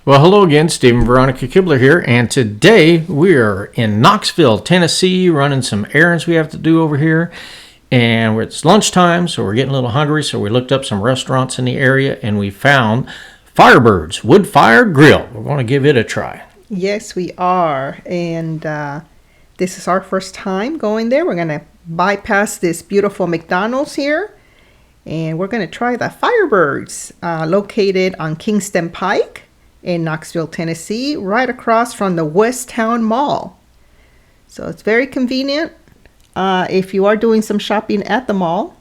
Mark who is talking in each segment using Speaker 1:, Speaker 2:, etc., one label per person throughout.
Speaker 1: Well, hello again, Stephen Veronica Kibler here, and today we are in Knoxville, Tennessee, running some errands we have to do over here, and it's lunchtime, so we're getting a little hungry, so we looked up some restaurants in the area, and we found Firebirds Wood Fire Grill. We're going to give it a try.
Speaker 2: Yes, we are, and this is our first time going there. We're going to bypass this beautiful McDonald's here, and we're going to try the Firebirds, located on Kingston Pike in Knoxville, Tennessee, right across from the West Town Mall. So it's very convenient if you are doing some shopping at the mall,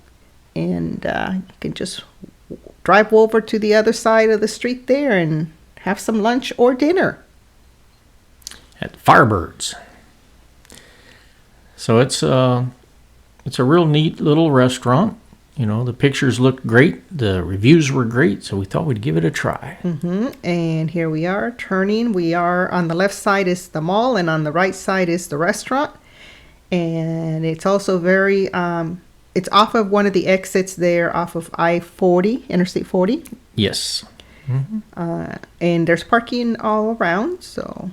Speaker 2: and you can just drive over to the other side of the street there and have some lunch or dinner
Speaker 1: At Firebirds. So it's a real neat little restaurant. You know, the pictures looked great. The reviews were great, so we thought we'd give it a try.
Speaker 2: And here we are turning. We are on the left side is the mall, and on the right side is the restaurant. And it's also very, it's off of one of the exits there off of I-40, Interstate 40.
Speaker 1: Yes.
Speaker 2: And there's parking all around, so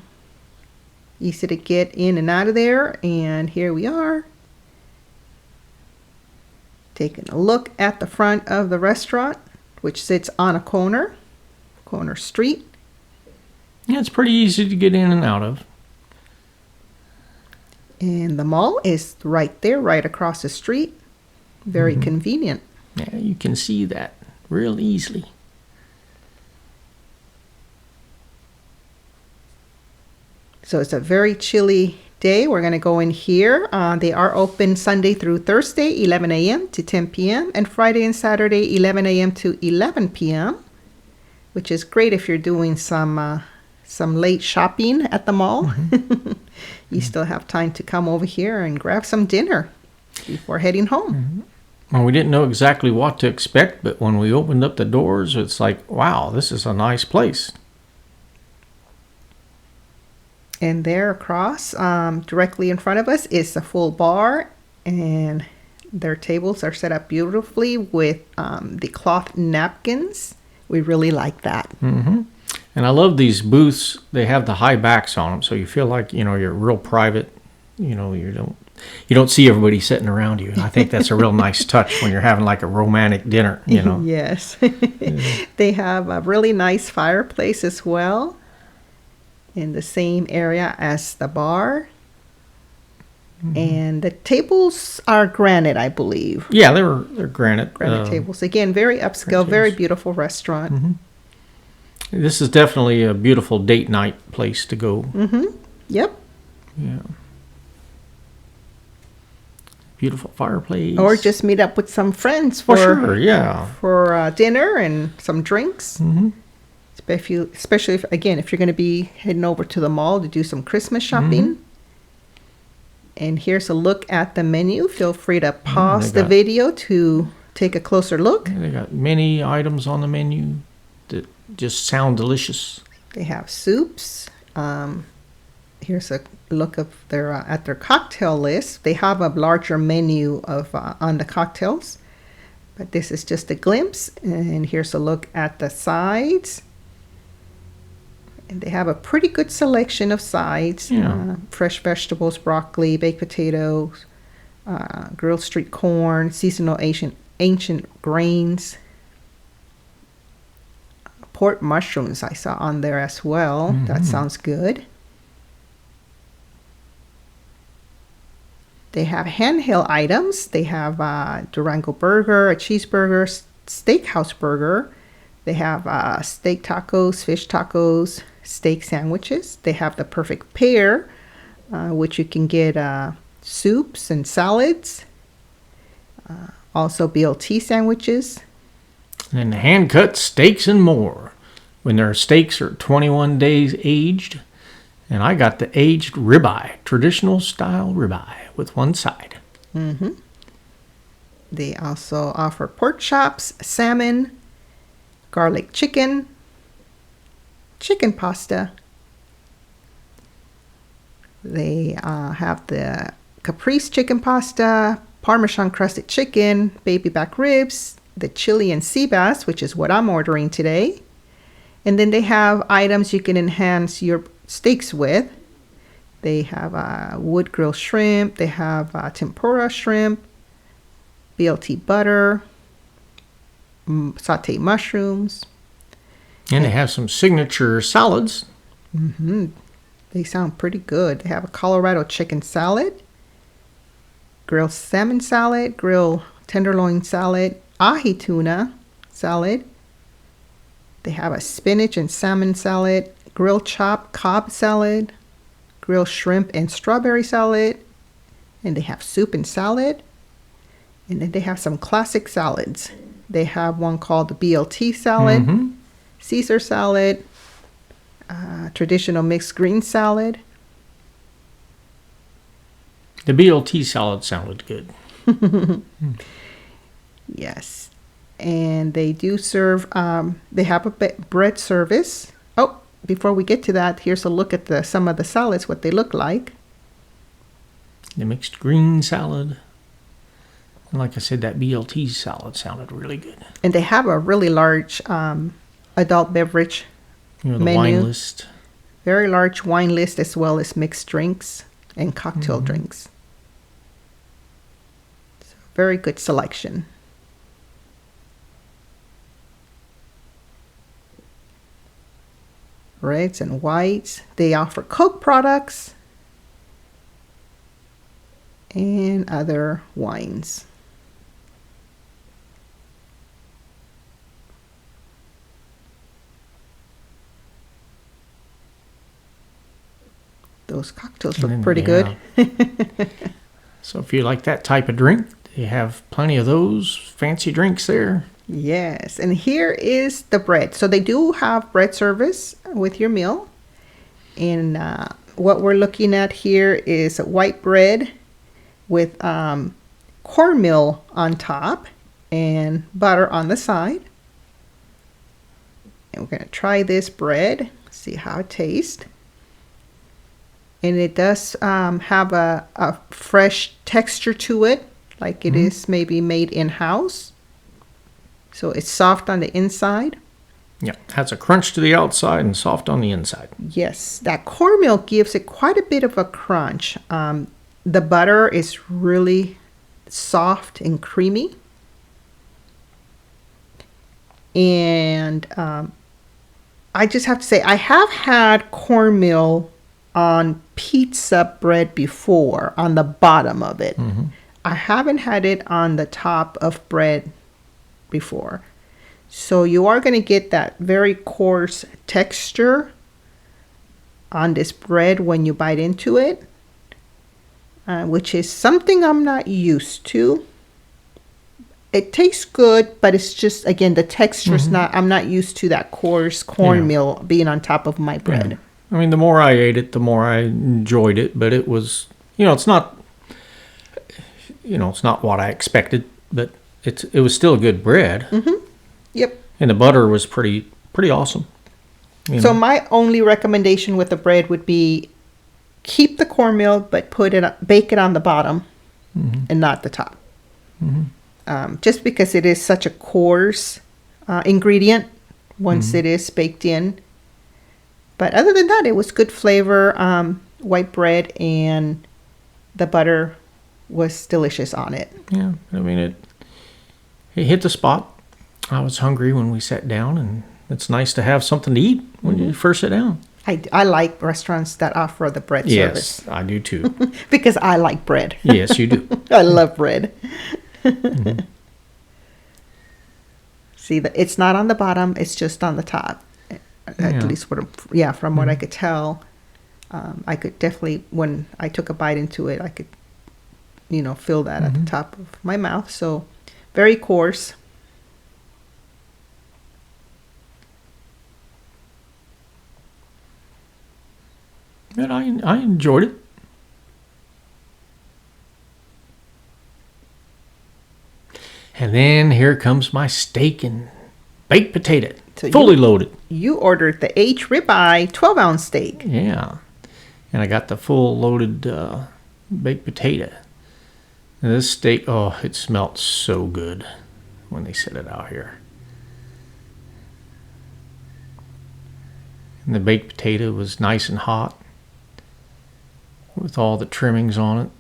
Speaker 2: easy to get in and out of there. And here we are, taking a look at the front of the restaurant, which sits on a corner street.
Speaker 1: Yeah, it's pretty easy to get in and out of.
Speaker 2: And the mall is right there, right across the street. Very convenient.
Speaker 1: Yeah, you can see that real easily.
Speaker 2: So it's a very chilly day. We're going to go in here. They are open Sunday through Thursday, 11 a.m. to 10 p.m. and Friday and Saturday, 11 a.m. to 11 p.m., which is great if you're doing some late shopping at the mall. You still have time to come over here and grab some dinner before heading home.
Speaker 1: Well, we didn't know exactly what to expect, but when we opened up the doors, it's like, wow, this is a nice place.
Speaker 2: And there across, directly in front of us, is a full bar, and their tables are set up beautifully with the cloth napkins. We really like that.
Speaker 1: And I love these booths. They have the high backs on them, so you feel like, you know, you're real private. You know, you don't see everybody sitting around you. And I think that's a real nice touch when you're having like a romantic dinner, you know.
Speaker 2: Yes. They have a really nice fireplace as well, in the same area as the bar. And the tables are granite, I believe.
Speaker 1: Yeah, they're granite.
Speaker 2: Granite tables. Again, very upscale, very beautiful restaurant.
Speaker 1: This is definitely a beautiful date night place to go.
Speaker 2: Yep.
Speaker 1: Yeah. Beautiful fireplace.
Speaker 2: Or just meet up with some friends for dinner and some drinks. Especially if you're going to be heading over to the mall to do some Christmas shopping. And here's a look at the menu. Feel free to pause the video to take a closer look.
Speaker 1: They got many items on the menu that just sound delicious.
Speaker 2: They have soups. Here's a look of at their cocktail list. They have a larger menu of on the cocktails, but this is just a glimpse. And here's a look at the sides. And they have a pretty good selection of sides. Fresh vegetables, broccoli, baked potatoes, grilled street corn, seasonal ancient grains. Pork mushrooms I saw on there as well. That sounds good. They have handheld items. They have a Durango burger, a cheeseburger, steakhouse burger. They have steak tacos, fish tacos, steak sandwiches. They have the perfect pair, which you can get soups and salads. Also BLT sandwiches.
Speaker 1: And the hand-cut steaks and more. When their steaks are 21 days aged. And I got the aged ribeye, traditional style ribeye with one side.
Speaker 2: They also offer pork chops, salmon, garlic chicken, chicken pasta. They have the caprese chicken pasta, Parmesan crusted chicken, baby back ribs, the chili and sea bass, which is what I'm ordering today, And then they have items you can enhance your steaks with. They have wood grilled shrimp. They have tempura shrimp, BLT butter, sauteed mushrooms.
Speaker 1: And they have some signature salads.
Speaker 2: They sound pretty good. They have a Colorado chicken salad, grilled salmon salad, grilled tenderloin salad, ahi tuna salad. They have a spinach and salmon salad, grilled chopped Cobb salad, grilled shrimp and strawberry salad, and they have soup and salad. And then they have some classic salads. They have one called the BLT salad, Caesar salad, traditional mixed green salad.
Speaker 1: The BLT salad sounded good.
Speaker 2: Yes. And they do serve, they have a bread service. Oh, before we get to that, here's a look at some of the salads, what they look like.
Speaker 1: The mixed green salad. And like I said, that BLT salad sounded really good.
Speaker 2: And they have a really large adult beverage
Speaker 1: The
Speaker 2: menu.
Speaker 1: wine list.
Speaker 2: Very large wine list, as well as mixed drinks and cocktail drinks. So very good selection. Reds and whites. They offer Coke products and other wines. Those cocktails look pretty good.
Speaker 1: So if you like that type of drink, they have plenty of those fancy drinks there.
Speaker 2: Yes, and here is the bread. So they do have bread service with your meal. And what we're looking at here is white bread with cornmeal on top and butter on the side. And we're going to try this bread, see how it tastes. And it does have a fresh texture to it, like it is maybe made in-house. So it's soft on the inside.
Speaker 1: Yeah, has a crunch to the outside and soft on the inside.
Speaker 2: Yes, that cornmeal gives it quite a bit of a crunch. The butter is really soft and creamy. And I just have to say, I have had cornmeal on pizza bread before, on the bottom of it. I haven't had it on the top of bread before. So you are going to get that very coarse texture on this bread when you bite into it, which is something I'm not used to. It tastes good, but it's just, again, the texture is not, I'm not used to that coarse cornmeal being on top of my bread.
Speaker 1: Yeah. I mean, the more I ate it, the more I enjoyed it, but it was, it's not, it's not what I expected, but it was still good bread.
Speaker 2: Yep.
Speaker 1: And the butter was pretty awesome.
Speaker 2: So my only recommendation with the bread would be keep the cornmeal, but bake it on the bottom and not the top. Just because it is such a coarse ingredient once it is baked in. But other than that, it was good flavor, white bread, and the butter was delicious on it.
Speaker 1: Yeah, I mean, it hit the spot. I was hungry when we sat down, and it's nice to have something to eat when you first sit down.
Speaker 2: I like restaurants that offer the bread service.
Speaker 1: Yes, I do too.
Speaker 2: Because I like bread.
Speaker 1: Yes, you do.
Speaker 2: I love bread. See, it's not on the bottom, it's just on the top. At least from what I could tell. I could definitely, when I took a bite into it, I could, feel that at the top of my mouth. So very coarse.
Speaker 1: And I enjoyed it. And then here comes my steak and baked potato,
Speaker 2: So
Speaker 1: fully loaded.
Speaker 2: You ordered the H ribeye 12-ounce steak.
Speaker 1: Yeah. And I got the full loaded baked potato. And this steak, it smelled so good when they set it out here. And the baked potato was nice and hot with all the trimmings on it.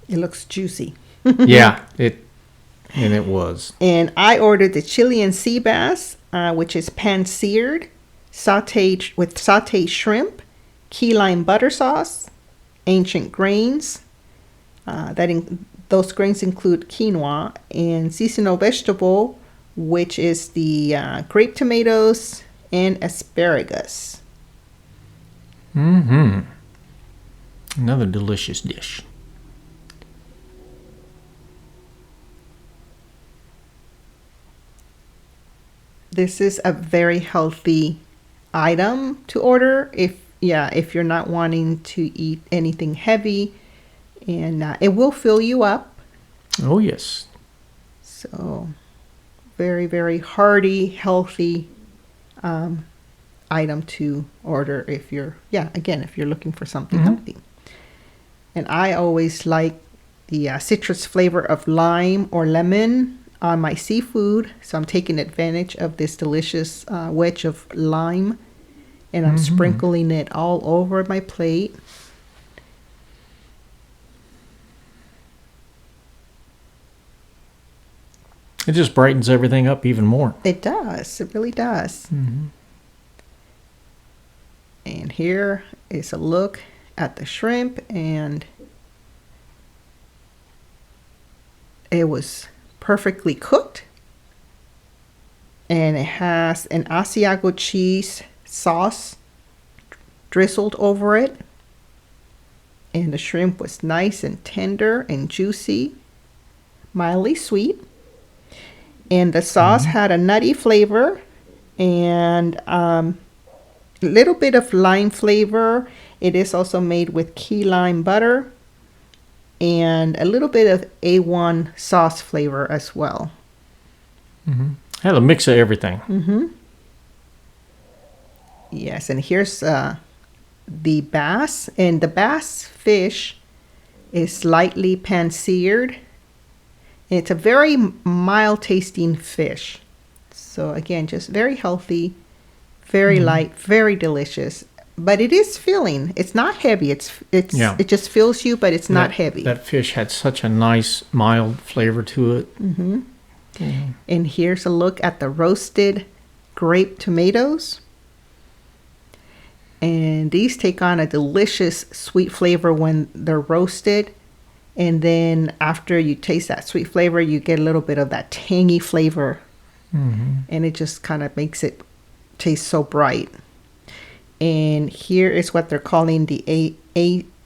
Speaker 2: It looks juicy.
Speaker 1: Yeah, it was.
Speaker 2: And I ordered the Chilean sea bass, which is pan-seared, sautéed with sautéed shrimp, key lime butter sauce, ancient grains. Those grains include quinoa and seasonal vegetable, which is the grape tomatoes and asparagus.
Speaker 1: Another delicious dish.
Speaker 2: This is a very healthy item to order if you're not wanting to eat anything heavy, and it will fill you up.
Speaker 1: Oh, yes.
Speaker 2: So very, very hearty, healthy item to order if you're looking for something healthy. And I always like the citrus flavor of lime or lemon on my seafood, so I'm taking advantage of this delicious wedge of lime, and I'm sprinkling it all over my plate.
Speaker 1: It just brightens everything up even more.
Speaker 2: It does. It really does. And here is a look at the shrimp, and it was perfectly cooked, and it has an Asiago cheese sauce drizzled over it, and the shrimp was nice and tender and juicy, mildly sweet, and the sauce had a nutty flavor and a little bit of lime flavor. It is also made with key lime butter and a little bit of A1 sauce flavor as well.
Speaker 1: Had a mix of everything.
Speaker 2: Yes, and here's the bass. And the bass fish is lightly pan-seared. It's a very mild tasting fish. So again, just very healthy, very light, very delicious. But it is filling. It's not heavy. It just fills you, but it's not heavy.
Speaker 1: That fish had such a nice mild flavor to it.
Speaker 2: And here's a look at the roasted grape tomatoes. And these take on a delicious sweet flavor when they're roasted. And then after you taste that sweet flavor, you get a little bit of that tangy flavor. And it just kind of makes it taste so bright. And here is what they're calling the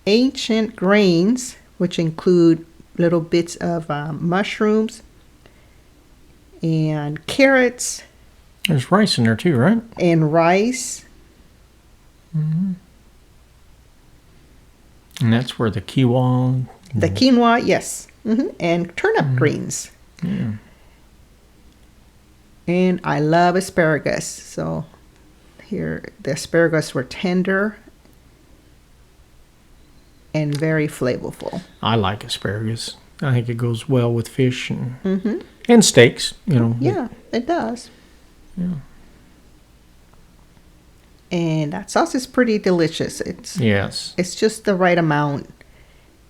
Speaker 2: ancient grains, which include little bits of mushrooms and carrots.
Speaker 1: There's rice in there too, right?
Speaker 2: And rice.
Speaker 1: And that's where the quinoa.
Speaker 2: The quinoa, yes. And turnip greens.
Speaker 1: Yeah.
Speaker 2: And I love asparagus. So here, the asparagus were tender and very flavorful.
Speaker 1: I like asparagus. I think it goes well with fish and steaks,
Speaker 2: Yeah, it does.
Speaker 1: Yeah.
Speaker 2: And that sauce is pretty delicious. It's just the right amount,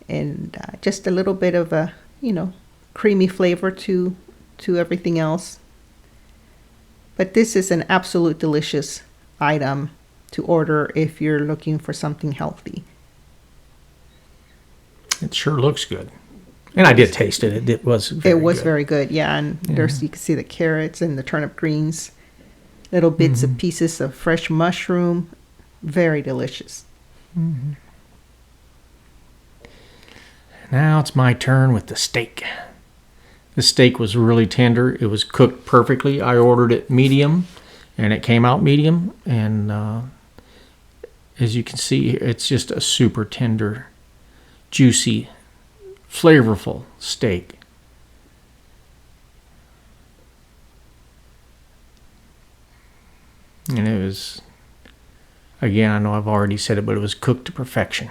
Speaker 2: and just a little bit of a creamy flavor to everything else. But this is an absolute delicious item to order if you're looking for something healthy.
Speaker 1: It sure looks good. And I did taste it. It was very good.
Speaker 2: Very good, yeah. And there's, you can see the carrots and the turnip greens, little bits of pieces of fresh mushroom. Very delicious.
Speaker 1: Now it's my turn with the steak. The steak was really tender. It was cooked perfectly. I ordered it medium, and it came out medium. And as you can see, it's just a super tender, juicy, flavorful steak. And it was, again, I know I've already said it, but it was cooked to perfection.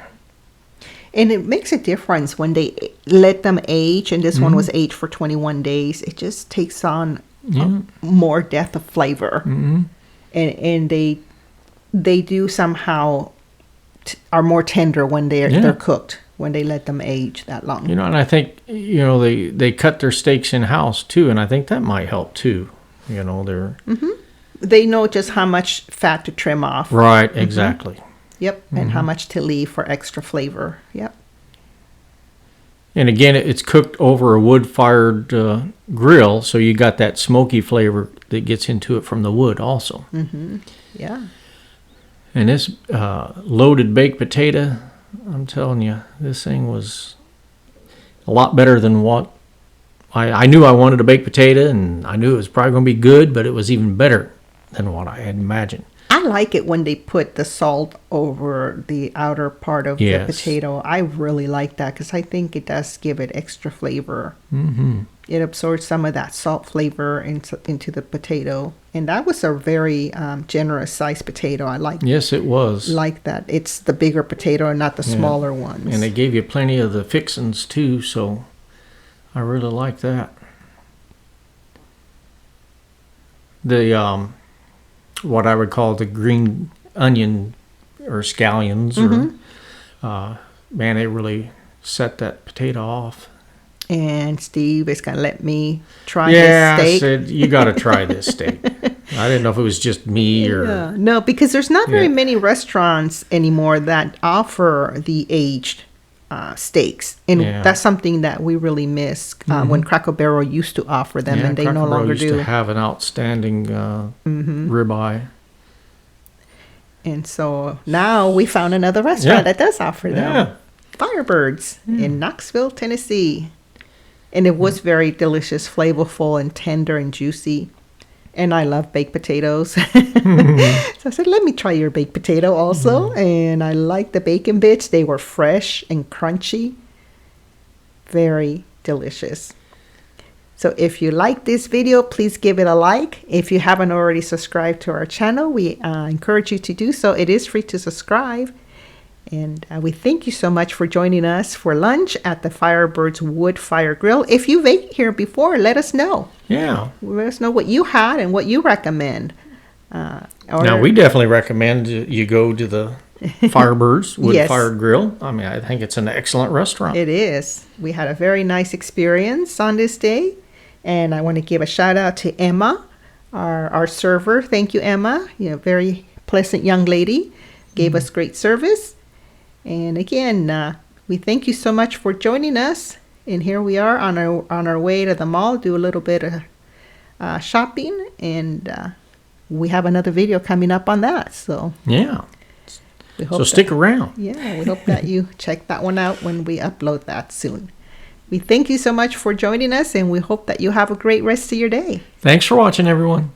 Speaker 2: And it makes a difference when they let them age, and this one was aged for 21 days. It just takes on more depth of flavor.
Speaker 1: Mm-hmm.
Speaker 2: And they do somehow are more tender when they're cooked, when they let them age that long.
Speaker 1: You know, and I think, you know, they cut their steaks in-house too, and I think that might help too. You know, they're...
Speaker 2: Mm-hmm. They know just how much fat to trim off.
Speaker 1: Right, exactly.
Speaker 2: Yep, and how much to leave for extra flavor. Yep.
Speaker 1: And again, it's cooked over a wood-fired grill, so you got that smoky flavor that gets into it from the wood also.
Speaker 2: Mm-hmm. Yeah.
Speaker 1: And this loaded baked potato, I'm telling you, this thing was a lot better than what I knew I wanted a baked potato, and I knew it was probably going to be good, but it was even better than what I had imagined.
Speaker 2: I like it when they put the salt over the outer part of the potato. I really like that because I think it does give it extra flavor.
Speaker 1: Mm-hmm.
Speaker 2: It absorbs some of that salt flavor into the potato. And that was a very generous sized potato. I like.
Speaker 1: Yes, it was.
Speaker 2: Like that. It's the bigger potato and not the smaller ones.
Speaker 1: And they gave you plenty of the fixings too, so I really like that. The what I would call the green onion or scallions, or man, it really set that potato off.
Speaker 2: And Steve is going to let me try this steak.
Speaker 1: Yeah, I said, you got to try this steak. I didn't know if it was just me or...
Speaker 2: Yeah. No, because there's not very many restaurants anymore that offer the aged steaks. And that's something that we really miss when Cracker Barrel used to offer them, and they
Speaker 1: Cracker
Speaker 2: no longer
Speaker 1: Barrel used
Speaker 2: do.
Speaker 1: to have an outstanding ribeye.
Speaker 2: And so now we found another restaurant that does offer them. Firebirds in Knoxville, Tennessee. And it was very delicious, flavorful, and tender and juicy. And I love baked potatoes. So I said, let me try your baked potato also. And I liked the bacon bits. They were fresh and crunchy. Very delicious. So if you like this video, please give it a like. If you haven't already subscribed to our channel, we encourage you to do so. It is free to subscribe. And we thank you so much for joining us for lunch at the Firebirds Wood Fire Grill. If you've ate here before, let us know.
Speaker 1: Yeah.
Speaker 2: Let us know what you had and what you recommend.
Speaker 1: Now, we definitely recommend you go to the Firebirds Wood Fire Grill. I mean, I think it's an excellent restaurant.
Speaker 2: It is. We had a very nice experience on this day. And I want to give a shout out to Emma, our server. Thank you, Emma. You're a very pleasant young lady. Gave us great service. And again, we thank you so much for joining us. And here we are on our way to the mall, do a little bit of shopping. And we have another video coming up on that. So
Speaker 1: yeah.
Speaker 2: We hope
Speaker 1: so stick around.
Speaker 2: Yeah, we hope that you check that one out when we upload that soon. We thank you so much for joining us, and we hope that you have a great rest of your day.
Speaker 1: Thanks for watching, everyone.